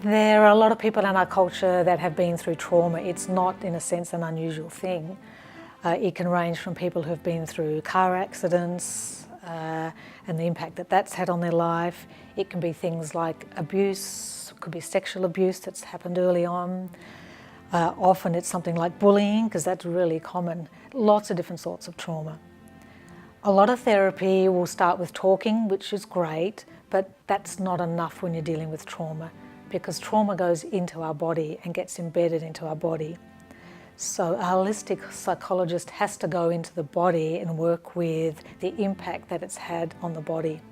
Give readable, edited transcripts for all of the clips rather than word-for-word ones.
There are a lot of people in our culture that have been through trauma. It's not, in a sense, an unusual thing. It can range from people who have been through car accidents and the impact that that's had on their life. It can be things like abuse, it could be sexual abuse that's happened early on. Often it's something like bullying, because that's really common. Lots of different sorts of trauma. A lot of therapy will start with talking, which is great, but that's not enough when you're dealing with trauma, because trauma goes into our body and gets embedded into our body. So a holistic psychologist has to go into the body and work with the impact that it's had on the body.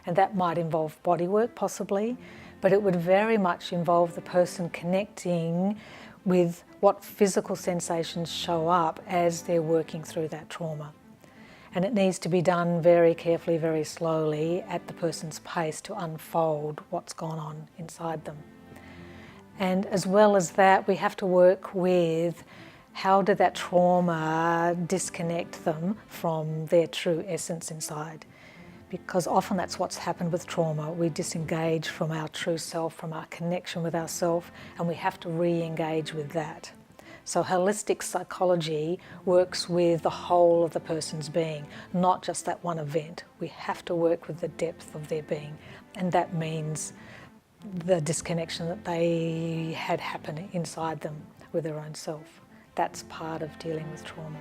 And that might involve body work possibly, but it would very much involve the person connecting with what physical sensations show up as they're working through that trauma. And it needs to be done very carefully, very slowly at the person's pace to unfold what's gone on inside them. And as well as that, we have to work with how did that trauma disconnect them from their true essence inside. Because often that's what's happened with trauma. We disengage from our true self, from our connection with ourself, and we have to re-engage with that. So holistic psychology works with the whole of the person's being, not just that one event. We have to work with the depth of their being, and that means the disconnection that they had happen inside them with their own self. That's part of dealing with trauma.